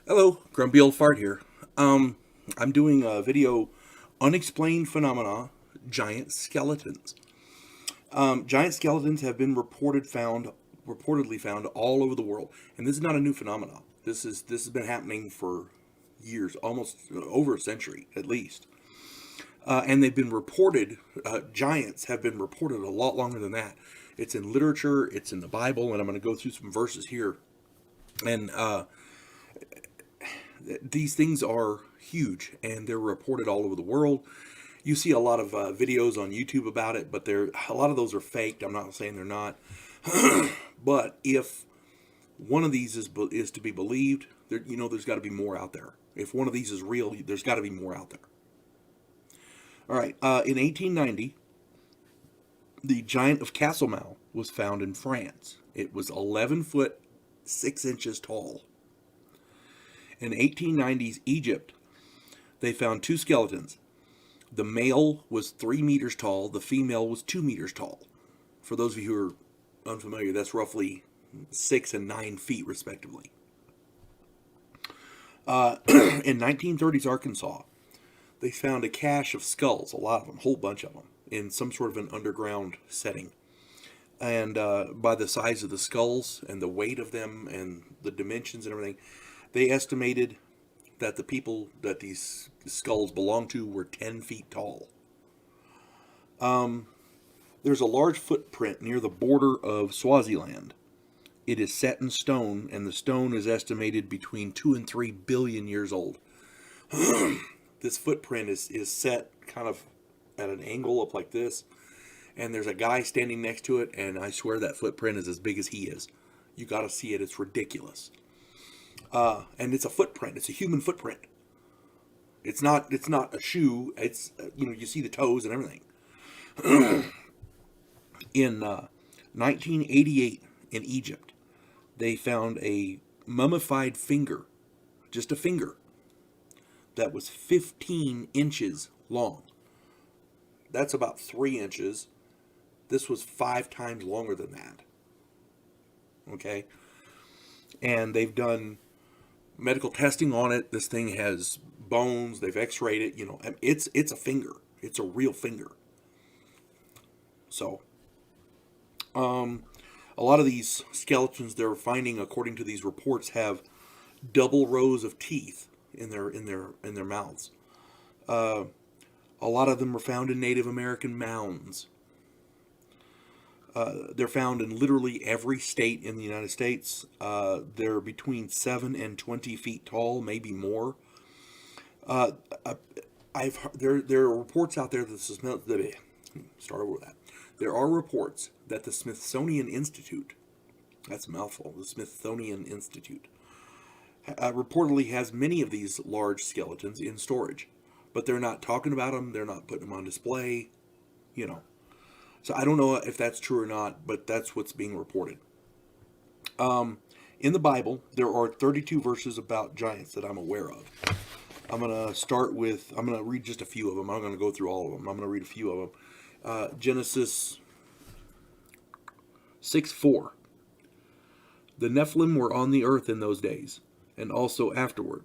Hello, Grumpy Old Fart here. I'm doing a video, Unexplained Phenomena, Giant Skeletons. Giant skeletons have been reportedly found all over the world, and this is not a new phenomenon. This has been happening for years, almost over a century at least. And they've been reported. Giants have been reported a lot longer than that. It's in literature, it's in the Bible, and I'm going to go through some verses here. And these things are huge and they're reported all over the world. You see a lot of videos on YouTube about it, but a lot of those are faked. I'm not saying they're not. But if one of these is to be believed, there's got to be more out there. If one of these is real, there's got to be more out there. All right. In 1890, the giant of Castelmau was found in France. It was 11 foot 6 inches tall. In 1890s Egypt, they found two skeletons. The male was 3 meters tall, the female was 2 meters tall. For those of you who are unfamiliar, that's roughly 6 and 9 feet, respectively. In 1930s Arkansas, they found a cache of skulls, a lot of them, a whole bunch of them, in some sort of an underground setting. And by the size of the skulls and the weight of them and the dimensions and everything, they estimated that the people that these skulls belonged to were 10 feet tall. There's a large footprint near the border of Swaziland. It is set in stone, and the stone is estimated between 2 and 3 billion years old. This footprint is set kind of at an angle up like this, and there's a guy standing next to it, and I swear that footprint is as big as he is. You got to see it. It's ridiculous. And it's a footprint. It's a human footprint. It's not a shoe. It's you see the toes and everything. In 1988 in Egypt, they found a mummified finger, just a finger, that was 15 inches long. That's about 3 inches. This was 5 times longer than that. Okay? And they've done medical testing on it. This thing has bones. They've x-rayed it. It's a finger. It's a real finger. So, a lot of these skeletons they're finding, according to these reports, have double rows of teeth in their mouths. A lot of them are found in Native American mounds. They're found in literally every state in the United States. They're between 7 and 20 feet tall, maybe more. There are reports out there that start over with that. There are reports that the Smithsonian Institute, that's a mouthful, the Smithsonian Institute, reportedly has many of these large skeletons in storage, but they're not talking about them. They're not putting them on display. So I don't know if that's true or not, but that's what's being reported. In the Bible, there are 32 verses about giants that I'm aware of. I'm going to read just a few of them. I'm going to go through all of them. I'm going to read a few of them. Genesis 6:4. The Nephilim were on the earth in those days, and also afterward,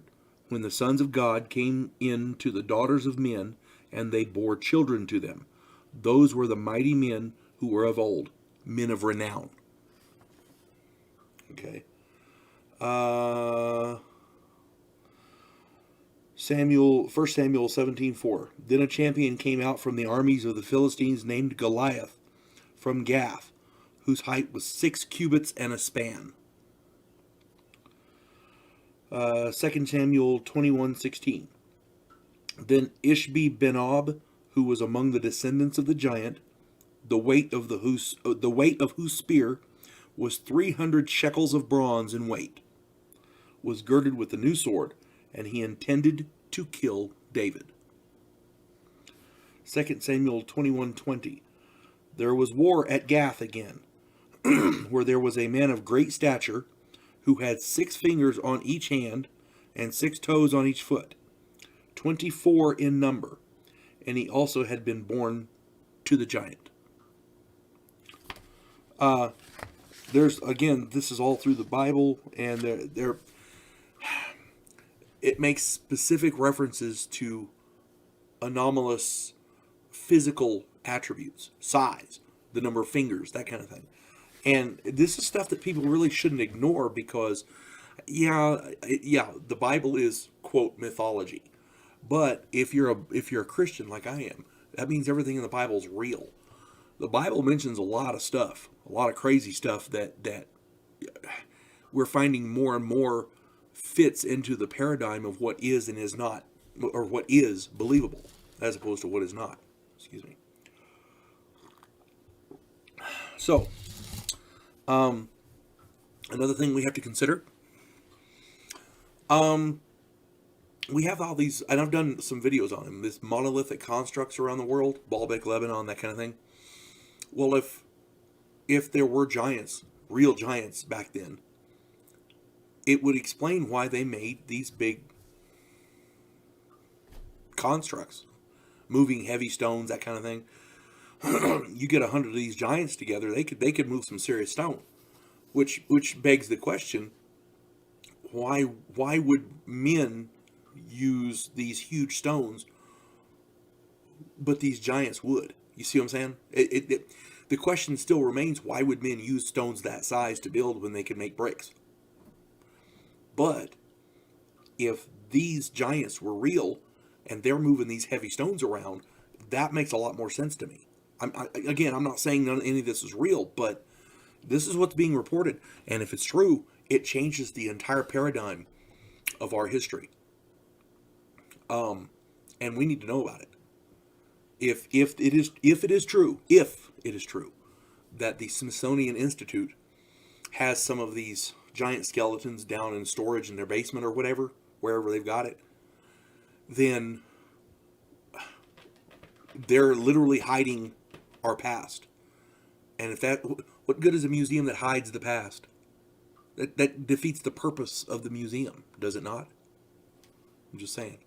when the sons of God came in to the daughters of men, and they bore children to them. Those were the mighty men who were of old, men of renown. Okay. 1 Samuel 17:4. Then a champion came out from the armies of the Philistines named Goliath from Gath, whose height was 6 cubits and a span. 2 Samuel 21:16. Then Ishbi-Benob, who was among the descendants of the giant, the weight of whose spear was 300 shekels of bronze in weight, was girded with a new sword, and he intended to kill David. 2 Samuel 21:20. There was war at Gath again, where there was a man of great stature, who had 6 fingers on each hand and 6 toes on each foot, 24 in number, and he also had been born to the giant. This is all through the Bible, and it makes specific references to anomalous physical attributes, size, the number of fingers, that kind of thing. And this is stuff that people really shouldn't ignore because, the Bible is, quote, mythology. But if you're a Christian like I am, that means everything in the Bible is real. The Bible mentions a lot of stuff, a lot of crazy stuff that we're finding more and more fits into the paradigm of what is and is not, or what is believable, as opposed to what is not. Excuse me. So, another thing we have to consider, we have all these, and I've done some videos on them, this monolithic constructs around the world, Baalbek, Lebanon, that kind of thing. Well, if there were giants, real giants back then, it would explain why they made these big constructs, moving heavy stones, that kind of thing. You get 100 of these giants together, they could move some serious stone, which begs the question: why would men use these huge stones, but these giants would? You see what I'm saying? The question still remains: why would men use stones that size to build when they could make bricks? But if these giants were real and they're moving these heavy stones around, that makes a lot more sense to me. I'm not saying any of this is real, but this is what's being reported. And if it's true, it changes the entire paradigm of our history. And we need to know about it. If it is true that the Smithsonian Institute has some of these giant skeletons down in storage in their basement or whatever, wherever they've got it, then they're literally hiding our past. And what good is a museum that hides the past? That defeats the purpose of the museum, does it not? I'm just saying.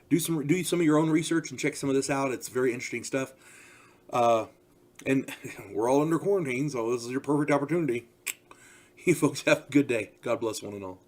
Do some of your own research and check some of this out. It's very interesting stuff. And we're all under quarantine, so this is your perfect opportunity. You folks have a good day. God bless one and all.